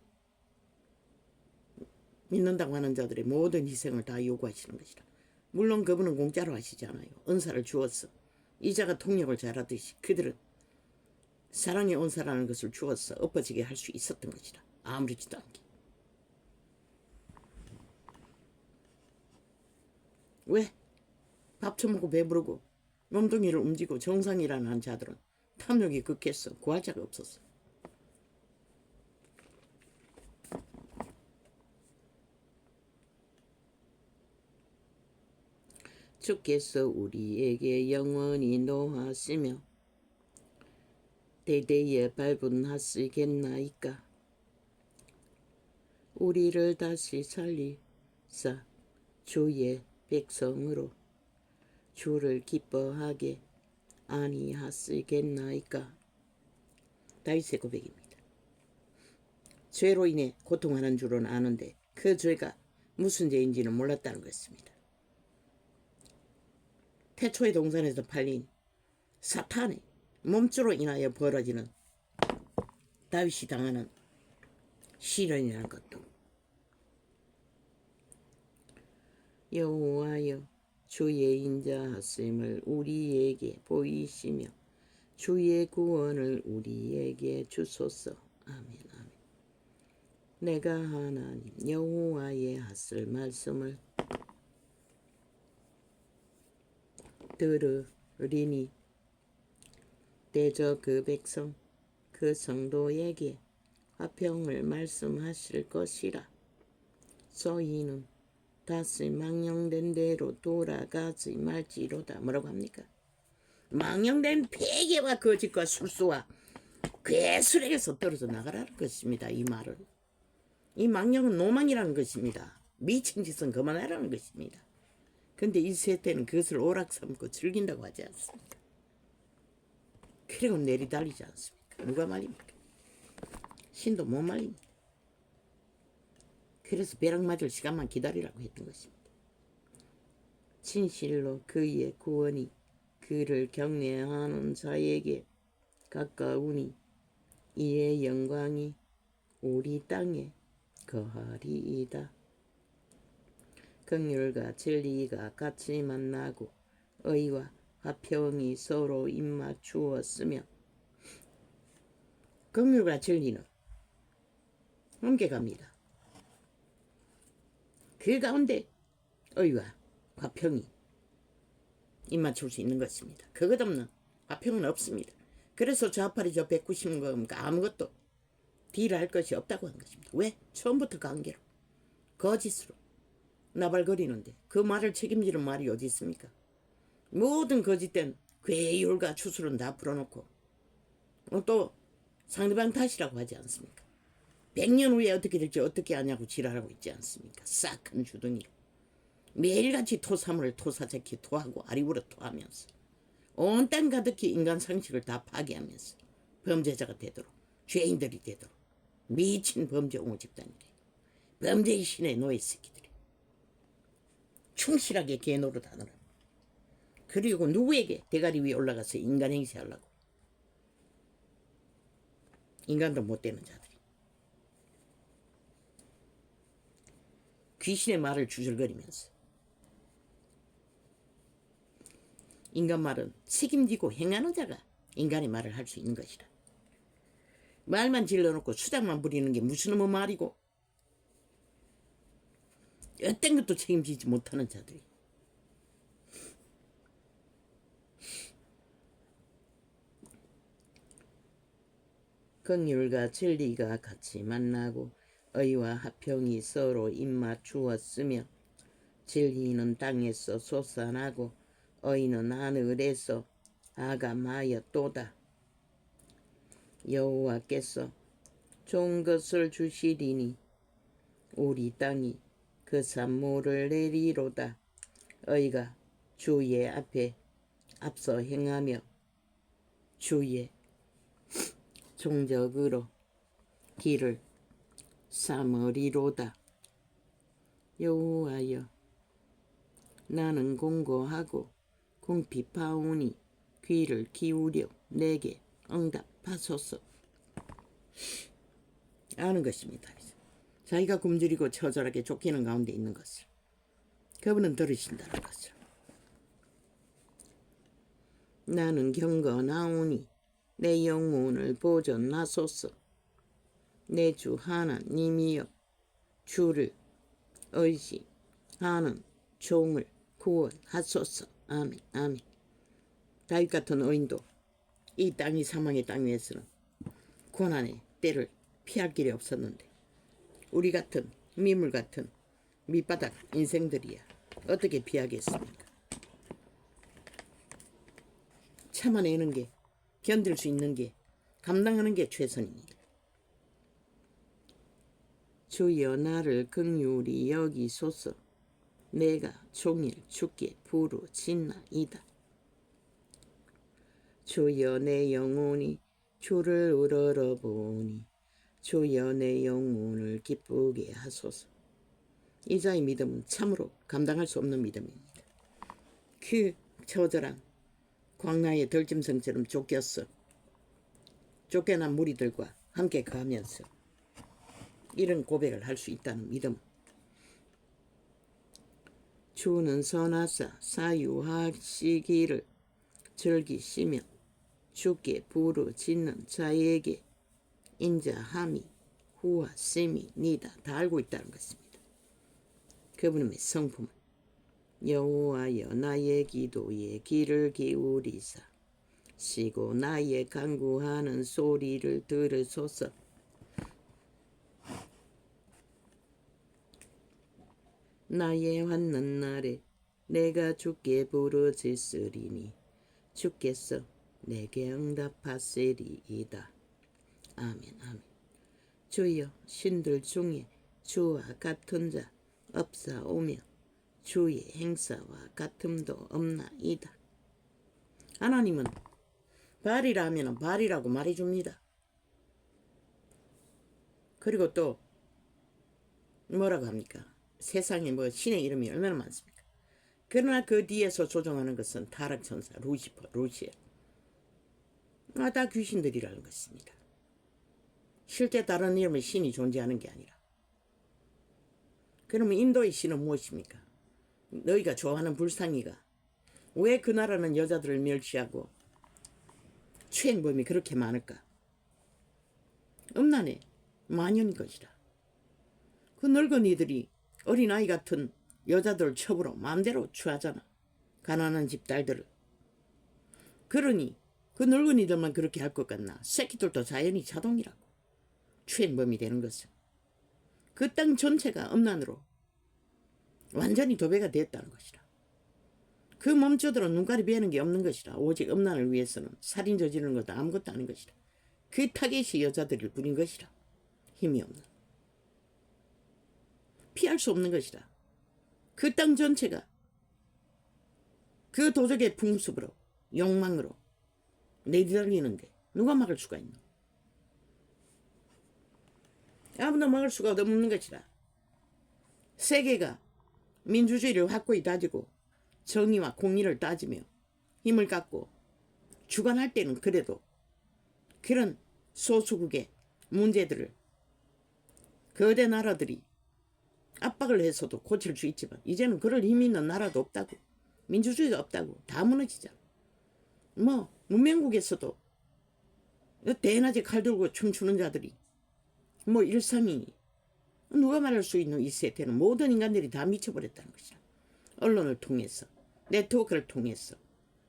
[SPEAKER 1] 믿는다고 하는 자들의 모든 희생을 다 요구하시는 것이라. 물론 그분은 공짜로 하시지 않아요. 은사를 주었어. 이자가 통역을 잘하듯이 그들은 사랑의 은사라는 것을 주었어 엎어지게 할 수 있었던 것이라. 아무렇지도 않게. 왜? 밥 처먹고 배부르고 몸뚱이를 움직이고 정상이라는 자들은 탐욕이 극했어. 구할 자가 없었어. 주께서 우리에게 영원히 노하시며 대대에 발분하시겠나이까. 우리를 다시 살리사 주의 백성으로 주를 기뻐하게 아니하시겠나이까. 다윗의 고백입니다. 죄로 인해 고통하는 줄은 아는데 그 죄가 무슨 죄인지는 몰랐다는 것입니다. 태초의 동산에서 팔린 사탄의 몸주로 인하여 벌어지는 다윗이 당하는 시련이라는 것도. 여호와여 주의 인자하심을 우리에게 보이시며 주의 구원을 우리에게 주소서. 아멘 아멘. 내가 하나님 여호와의 하실 말씀을 들으리니 대저 그 백성 그 성도에게 화평을 말씀하실 것이라. 저희는 다시 망령된 대로 돌아가지 말지로다. 뭐라고 합니까? 망령된 패계와 거짓과 술수와 괴술에게서 떨어져 나가라는 것입니다. 이 말은. 이 망령은 노망이라는 것입니다. 미친 짓은 그만하라는 것입니다. 근데 이 세대는 그것을 오락 삼고 즐긴다고 하지 않습니까? 그리고 내리달리지 않습니까? 누가 말입니까? 신도 못 말립니다. 그래서 벼락 맞을 시간만 기다리라고 했던 것입니다. 진실로 그의 구원이 그를 경외하는 자에게 가까우니 이의 영광이 우리 땅에 거하리이다. 긍휼과 진리가 같이 만나고 의와 화평이 서로 입맞추었으며. 긍휼과 진리는 함께갑니다. 그 가운데 의와 화평이 입맞출 수 있는 것입니다. 그것 없는 화평은 없습니다. 그래서 좌팔이 저 190거 아무것도 딜할 것이 없다고 한 것입니다. 왜? 처음부터 관계로 거짓으로 나발거리는데 그 말을 책임지는 말이 어디 있습니까? 모든 거짓된 괴율과 추술은 다 풀어놓고 또 상대방 탓이라고 하지 않습니까? 100년 후에 어떻게 될지 어떻게 아냐고 지랄하고 있지 않습니까? 싹한 주둥이로 매일같이 토사물을 토사자키 토하고 아리우러 토하면서 온 땅 가득히 인간 상식을 다 파괴하면서 범죄자가 되도록 죄인들이 되도록 미친 범죄 옹호 집단이래. 범죄의 신의 노예 새끼들이 충실하게 개 노릇하느라. 그리고 누구에게 대가리 위에 올라가서 인간 행세하려고. 인간도 못 되는 자들이. 귀신의 말을 주절거리면서. 인간 말은 책임지고 행하는 자가 인간의 말을 할 수 있는 것이라. 말만 질러놓고 수작만 부리는 게 무슨 놈의 말이고 어떤 것도 책임지지 못하는 자들이. 긍휼과 진리가 같이 만나고 의와 화평이 서로 입맞추었으며 진리는 땅에서 솟아나고 의는 하늘에서 아감하였도다. 여호와께서 좋은 것을 주시리니 우리 땅이 그 산물을 내리로다. 의가 주의 앞에 앞서 행하며 주의 종적으로 길을 삼으리로다. 여호와여 나는 공고하고 궁핍하오니 귀를 기울여 내게 응답하소서. 아는 것입니다. 자기가 굶주리고 처절하게 쫓기는 가운데 있는 것을 그분은 들으신다는 것을. 나는 경건하오니 내 영혼을 보존하소서. 내 주 하나님이여 주를 의지하는 종을 구원하소서. 아멘. 아멘. 다윗 같은 의인도 이 땅이 사망의 땅 위에서는 고난의 때를 피할 길이 없었는데 우리 같은 미물 같은 밑바닥 인생들이야 어떻게 피하겠습니까? 참아내는 게, 견딜 수 있는 게, 감당하는 게 최선입니다. 주여 나를 긍휼히 여기소서. 내가 종일 주께 부르짖나이다. 주여 내 영혼이 주를 우러러보니 주여 내 영혼을 기쁘게 하소서. 이자의 믿음은 참으로 감당할 수 없는 믿음입니다. 그 처절한 광야의 들짐승처럼 쫓겼어. 쫓겨난 무리들과 함께 가면서 이런 고백을 할 수 있다는 믿음. 주는 선하사 사유하시기를 즐기시며 주께 부르짖는 자에게 인자함이 후하심이니다. 다 알고 있다는 것입니다. 그분의 성품은 여호와여 나의 기도에 귀를 기울이사 시고 나의 간구하는 소리를 들으소서. 나의 환난 날에 내가 주께 부르짖으리니 주께서 내게 응답하시리이다. 아멘. 아멘. 주여 신들 중에 주와 같은 자 없사오며 주의 행사와 같음도 없나이다. 하나님은 바알이라 하면 바알이라고 말해줍니다. 그리고 또 뭐라고 합니까? 세상에 뭐 신의 이름이 얼마나 많습니까? 그러나 그 뒤에서 조종하는 것은 타락천사, 루시퍼, 루시엘. 다 귀신들이라는 것입니다. 실제 다른 이름의 신이 존재하는 게 아니라. 그러면 인도의 신은 무엇입니까? 너희가 좋아하는 불상이가 왜 그 나라는 여자들을 멸시하고 추행범이 그렇게 많을까? 음란의 만연인 것이라. 그 늙은이들이 어린아이 같은 여자들 첩으로 마음대로 취하잖아. 가난한 집 딸들을. 그러니 그 늙은이들만 그렇게 할 것 같나? 새끼들도 자연히 자동이라고. 추행범이 되는 것은. 그 땅 전체가 음란으로 완전히 도배가 됐다는 것이라. 그 몸주들은 눈깔이 베는 게 없는 것이라. 오직 음란을 위해서는 살인 저지르는 것도 아무것도 아닌 것이라. 그 타겟이 여자들을 부린 것이라. 힘이 없는. 피할 수 없는 것이라. 그 땅 전체가 그 도적의 풍습으로 욕망으로 내달리는데 누가 막을 수가 있노? 아무도 막을 수가 없는 것이라. 세계가 민주주의를 확고히 다지고 정의와 공의를 따지며 힘을 갖고 주관할 때는 그래도 그런 소수국의 문제들을 거대 나라들이 압박을 해서도 고칠 수 있지만 이제는 그럴 힘이 있는 나라도 없다고. 민주주의가 없다고. 다 무너지잖아. 뭐 문명국에서도 대낮에 칼 들고 춤추는 자들이 뭐 일상이 누가 말할 수 있는 이 세태는 모든 인간들이 다 미쳐버렸다는 것이야. 언론을 통해서 네트워크를 통해서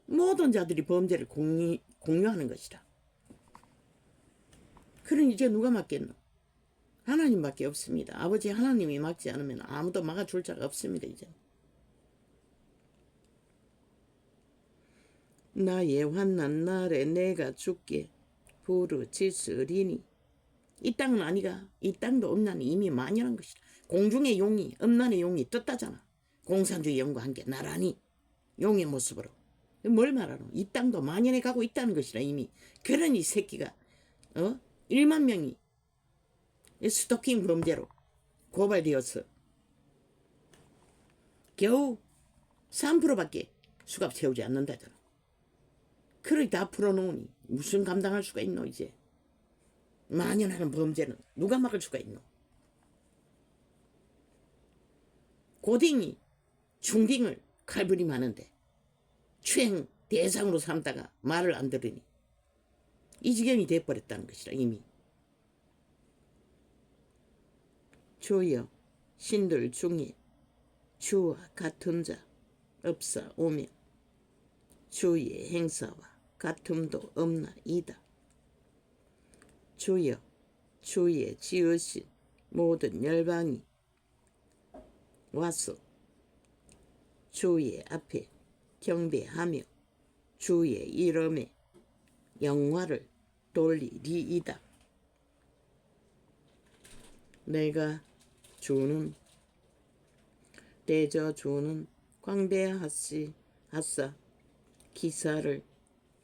[SPEAKER 1] 모든 자들이 범죄를 공유하는 것이다. 그럼 이제 누가 막겠노? 하나님밖에 없습니다. 아버지 하나님이 막지 않으면 아무도 막아줄 자가 없습니다. 이제 나의 환난 날에 내가 주께 부르짖으리니. 이 땅은 아니가. 이 땅도 음란이 이미 만연한 것이다. 공중의 용이 음란의 용이 떴다잖아. 공산주의 영과 함께 나란히 용의 모습으로. 뭘 말하노? 이 땅도 만연해 가고 있다는 것이라. 이미. 그러니 새끼가 1만 명이 스토킹 범죄로 고발되어서 겨우 3%밖에 수갑 채우지 않는다잖아. 그러니 다 풀어놓으니 무슨 감당할 수가 있노 이제. 만연하는 범죄는 누가 막을 수가 있노. 고딩이 중딩을 칼부림하는데 추행 대상으로 삼다가 말을 안 들으니 이 지경이 돼버렸다는 것이라. 이미 주여 신들 중에 주와 같은 자 없사오며 주의 행사와 같음도 없나이다. 주여 주의 지으신 모든 열방이 와서 주의 앞에 경배하며 주의 이름에 영화를 돌리리이다. 내가 주는 대저 주는 광대하사 기사를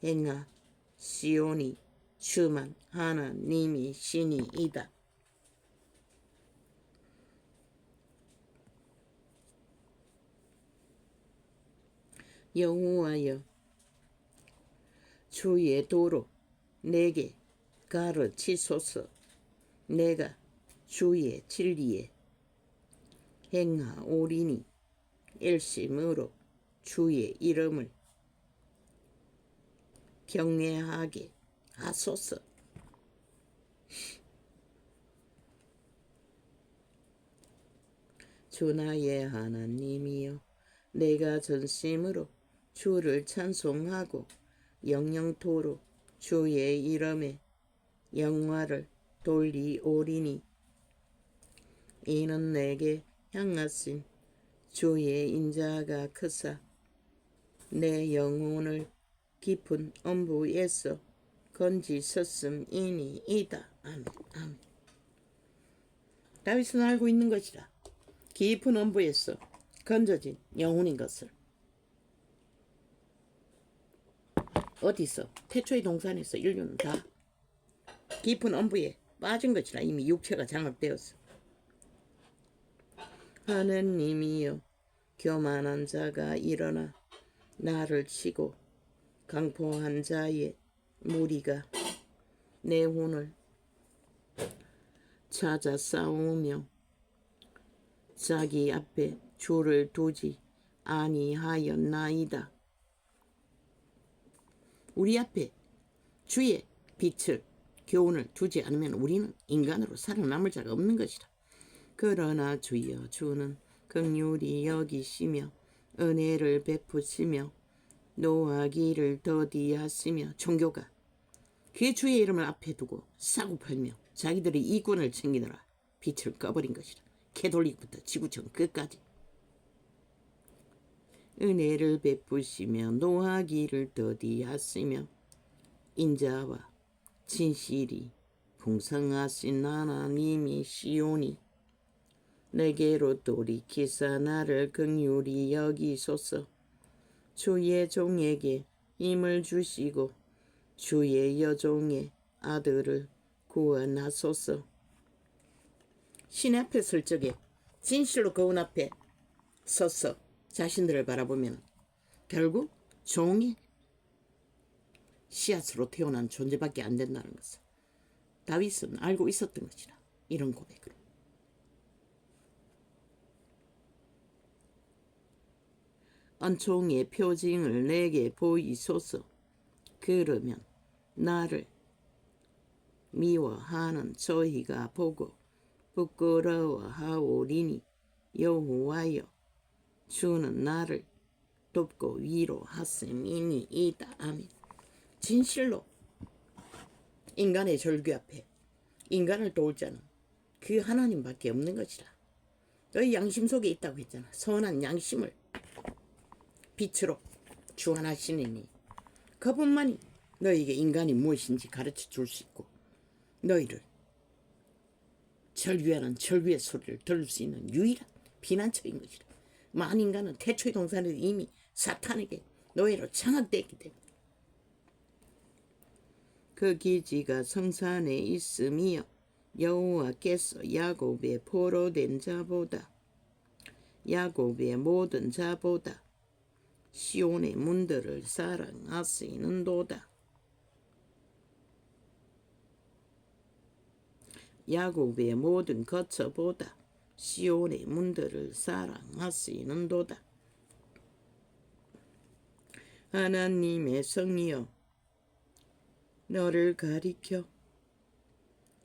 [SPEAKER 1] 행하시오니 주만 하나님이 신이이다. 여호와여 주의 도로 내게 가르치소서. 내가 주의 진리에 행하오리니 일심으로 주의 이름을 경외하게 하소서. 주 나의 하나님이여 내가 전심으로 주를 찬송하고 영영토록 주의 이름에 영화를 돌리오리니 이는 내게 향하신 주의 인자가 크사 내 영혼을 깊은 엄부에서 건지셨음이니이다. 아멘. 아멘. 다윗은 알고 있는 것이라. 깊은 엄부에서 건져진 영혼인 것을. 어디서? 태초의 동산에서 인류는 다 깊은 엄부에 빠진 것이라. 이미 육체가 장악되었어. 하느님이여 교만한 자가 일어나 나를 치고 강포한 자의 무리가 내 혼을 찾아 싸우며 자기 앞에 주를 두지 아니하였나이다. 우리 앞에 주의 빛을 교훈을 두지 않으면 우리는 인간으로 살아남을 자가 없는 것이다. 그러나 주여 주는 긍휼히 여기시며 은혜를 베푸시며 노하기를 더디하시며 종교가 그 주의 이름을 앞에 두고 싸고 팔며 자기들의 이권을 챙기느라 빛을 꺼버린 것이다. 캐톨릭부터 지구촌 끝까지. 은혜를 베푸시며 노하기를 더디하시며 인자와 진실이 풍성하신 하나님이 시오니 내게로 돌이키사 나를 긍휼히 여기소서. 주의 종에게 힘을 주시고 주의 여종의 아들을 구원하소서. 신 앞에 설 적에 진실로 거울 앞에 서서 자신들을 바라보면 결국 종이 씨앗으로 태어난 존재밖에 안 된다는 것을 다윗은 알고 있었던 것이라. 이런 고백으로. 은총의 표징을 내게 보이소서. 그러면 나를 미워하는 저희가 보고 부끄러워하오리니 여호와여 주는 나를 돕고 위로하심이니이다. 아멘. 진실로 인간의 절규 앞에 인간을 도울 자는 그 하나님밖에 없는 것이라. 너희 양심 속에 있다고 했잖아. 선한 양심을 빛으로 주관하시니 그분만이 너희에게 인간이 무엇인지 가르쳐 줄 수 있고 너희를 절규하는 절규의 소리를 들을 수 있는 유일한 피난처인 것이라. 만인간은 태초의 동산에서 이미 사탄에게 노예로 장악되었기 때문에 그 기지가 성산에 있으며 여호와께서 야곱의 포로된 자보다 야곱의 모든 자보다 시온의 문들을 사랑하시는도다. 야곱의 모든 거처보다 시온의 문들을 사랑하시는도다. 하나님의 성이여 너를 가리켜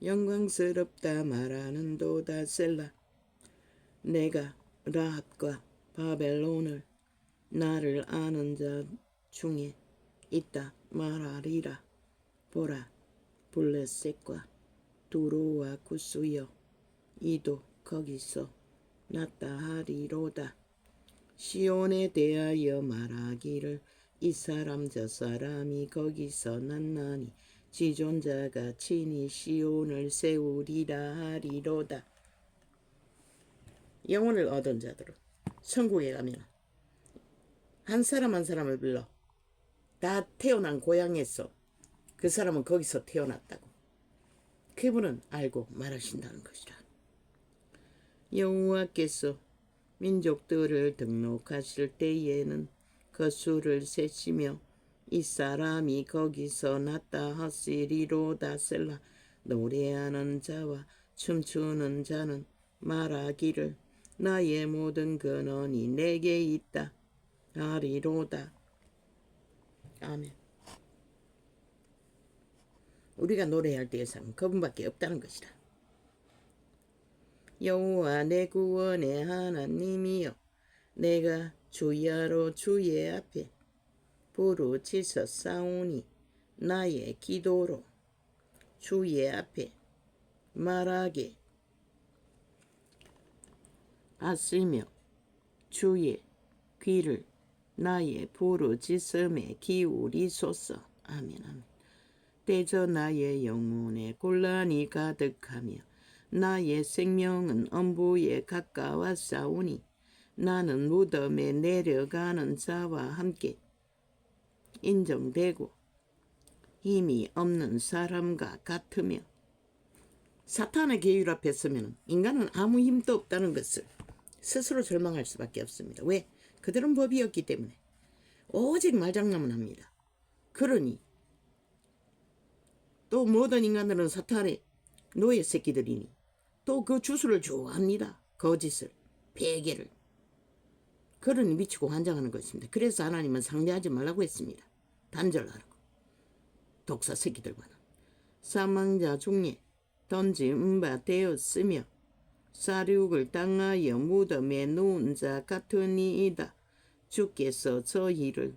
[SPEAKER 1] 영광스럽다 말하는도다. 셀라. 내가 라합과 바벨론을 나를 아는 자 중에 있다 말하리라. 보라, 블레셋과 두로와 구스여 이도 거기서 났다 하리로다. 시온에 대하여 말하기를 이 사람 저 사람이 거기서 났나니 지존자가 친히 시온을 세우리라 하리로다. 영혼을 얻은 자들은 천국에 가면 한 사람 한 사람을 불러 다 태어난 고향에서 그 사람은 거기서 태어났다고 그분은 알고 말하신다는 것이라. 여호와께서 민족들을 등록하실 때에는 그 수를 세시며 이 사람이 거기서 났다 하시리로다. 셀라. 노래하는 자와 춤추는 자는 말하기를 나의 모든 근원이 내게 있다 하리로다. 아멘. 우리가 노래할 대상은 그분밖에 없다는 것이다. 여호와 내 구원의 하나님이여 내가 주야로 주의 앞에 부르짖어 싸우니 나의 기도로 주의 앞에 말하게 하시며 주의 귀를 나의 부르짖음에 기울이소서. 아멘. 아멘. 때저 나의 영혼에 곤란이 가득하며 나의 생명은 엄부에 가까웠사오니 나는 무덤에 내려가는 자와 함께 인정되고 힘이 없는 사람과 같으며. 사탄의 계율 앞에 서면 인간은 아무 힘도 없다는 것을 스스로 절망할 수밖에 없습니다. 왜? 그들은 법이었기 때문에 오직 말장난만 합니다. 그러니 또 모든 인간들은 사탄의 노예 새끼들이니 또 그 주술을 좋아합니다. 거짓을, 배계를. 그러니 미치고 환장하는 것입니다. 그래서 하나님은 상대하지 말라고 했습니다. 단절하라고. 독사 새끼들과는 사망자 중에 던진 바 되었으며 사륙을 당하여 무덤에 누운 자 같으니이다. 주께서 저희를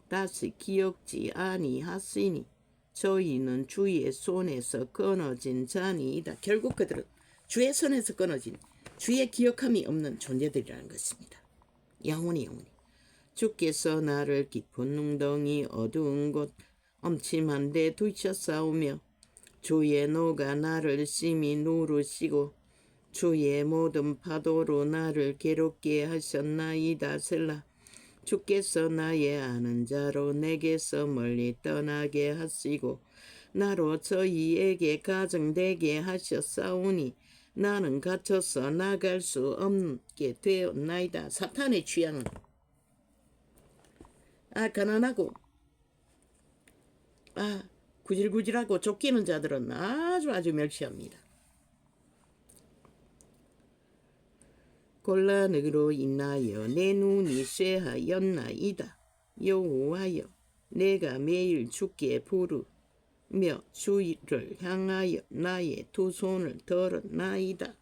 [SPEAKER 1] 다시 기억지 아니하시니 저희는 주의 손에서 끊어진 자니이다. 결국 그들은 주의 손에서 끊어진 주의 기억함이 없는 존재들이라는 것입니다. 영원히 주께서 나를 깊은 웅덩이 어두운 곳 엄침한 데 두셨사오며 주의 노가 나를 심히 누르시고 주의 모든 파도로 나를 괴롭게 하셨나이다. 셀라. 주께서 나의 아는 자로 내게서 멀리 떠나게 하시고 나로 저희에게 가정되게 하셨사오니 나는 갇혀서 나갈 수 없게 되었나이다. 사탄의 취향은 가난하고 구질구질하고 쫓기는 자들은 아주 멸시합니다. 곤란으로 인하여 내 눈이 쇠하였나이다. 여호와여 내가 매일 주께 부르며 주를 향하여 나의 두 손을 들었나이다.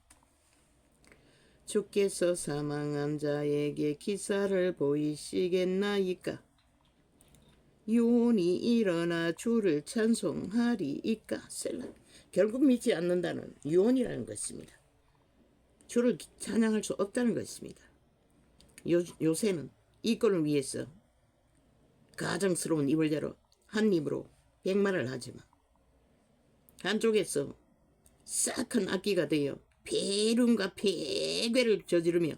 [SPEAKER 1] 주께서 사망한 자에게 기사를 보이시겠나이까? 유온이 일어나 주를 찬송하리이까? 셀라. 결국 믿지 않는다는 유온이라는 것입니다. 주를 찬양할 수 없다는 것입니다. 요새는 이권을 위해서 가정스러운 이불대로 한 입으로 백말을 하지만 한쪽에서 싹한 악기가 되어 폐륜과 폐괴를 저지르며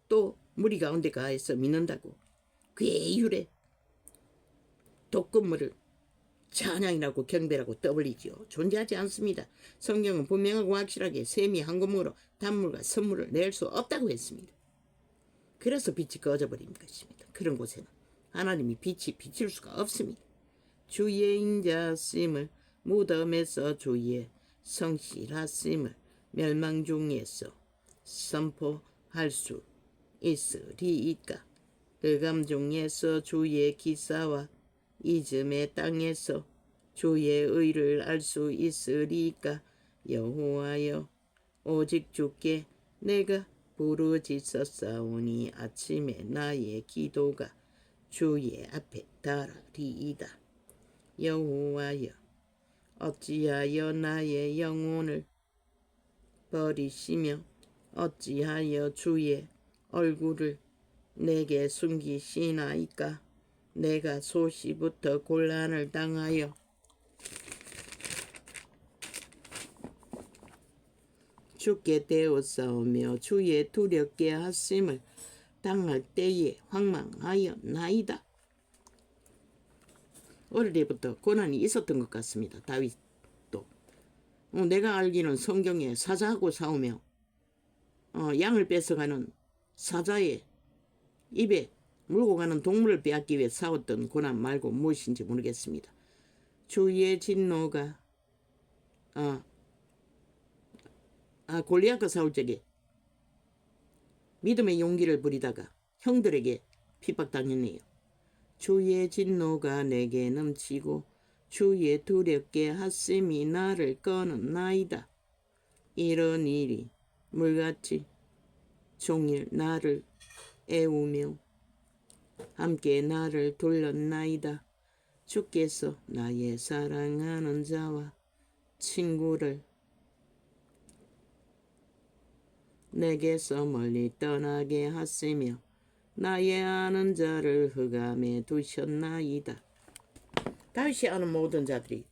[SPEAKER 1] 또 무리 가운데 가해서 믿는다고 괴율의 독극물을 찬양이라고 경배라고 떠벌리지요. 존재하지 않습니다. 성경은 분명하고 확실하게 셈이 한 구멍으로 단물과 선물을 낼 수 없다고 했습니다. 그래서 빛이 꺼져버린 것입니다. 그런 곳에는 하나님이 빛이 비칠 수가 없습니다. 주의 인자심을 무덤에서 주의 성실하심을 멸망 중에서 선포할 수 있으리이까. 흑암 중에서 주의 기사와 이즘의 땅에서 주의 의를 알 수 있으리이까. 여호와여, 오직 주께 내가 부르짖었사오니 아침에 나의 기도가 주의 앞에 달하리이다. 여호와여, 어찌하여 나의 영혼을 버리시며 어찌하여 주의 얼굴을 내게 숨기시나이까. 내가 소시부터 곤란을 당하여 주께 대었사오며 주의 두렵게 하심을 당할 때에 황망하였나이다. 어릴 때부터 고난이 있었던 것 같습니다. 다윗도. 내가 알기는 성경에 사자하고 싸우며 양을 뺏어가는 사자의 입에 물고 가는 동물을 빼앗기 위해 싸웠던 고난 말고 무엇인지 모르겠습니다. 주의 진노가 골리앗과 싸울 적에 믿음의 용기를 부리다가 형들에게 핍박당했네요. 주의 진노가 내게 넘치고 주의 두렵게 하심이 나를 꺼는나이다. 이런 일이 물같이 종일 나를 애우며 함께 나를 돌렸나이다. 주께서 나의 사랑하는 자와 친구를 내게서 멀리 떠나게 하시며 나의 아는 자를 흑암에 두셨나이다. 다윗이 아는 모든 자들이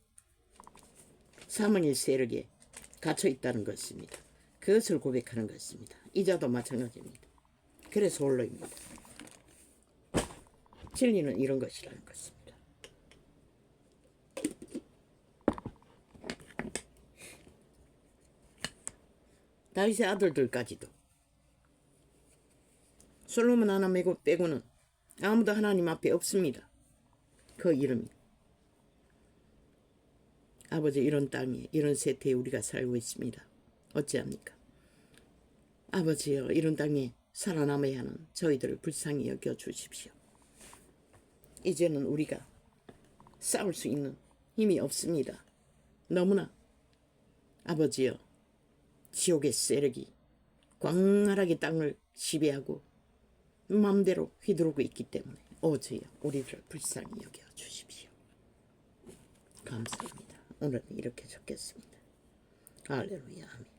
[SPEAKER 1] 사망의 세력에 갇혀 있다는 것입니다. 그것을 고백하는 것입니다. 이자도 마찬가지입니다. 그래서 홀로입니다. 진리는 이런 것이라는 것입니다. 다윗의 아들들까지도 솔로몬 하나 빼고는 아무도 하나님 앞에 없습니다. 그 이름이. 아버지, 이런 땅에 이런 세태에 우리가 살고 있습니다. 어찌합니까? 아버지여, 이런 땅에 살아남아야 하는 저희들을 불쌍히 여겨주십시오. 이제는 우리가 싸울 수 있는 힘이 없습니다. 너무나 아버지여, 지옥의 세력이 광활하게 땅을 지배하고 마음대로 휘두르고 있기 때문에 오주여, 우리를 불쌍히 여겨주십시오. 감사합니다. 오늘은 이렇게 적겠습니다. 할렐루야. 아멘.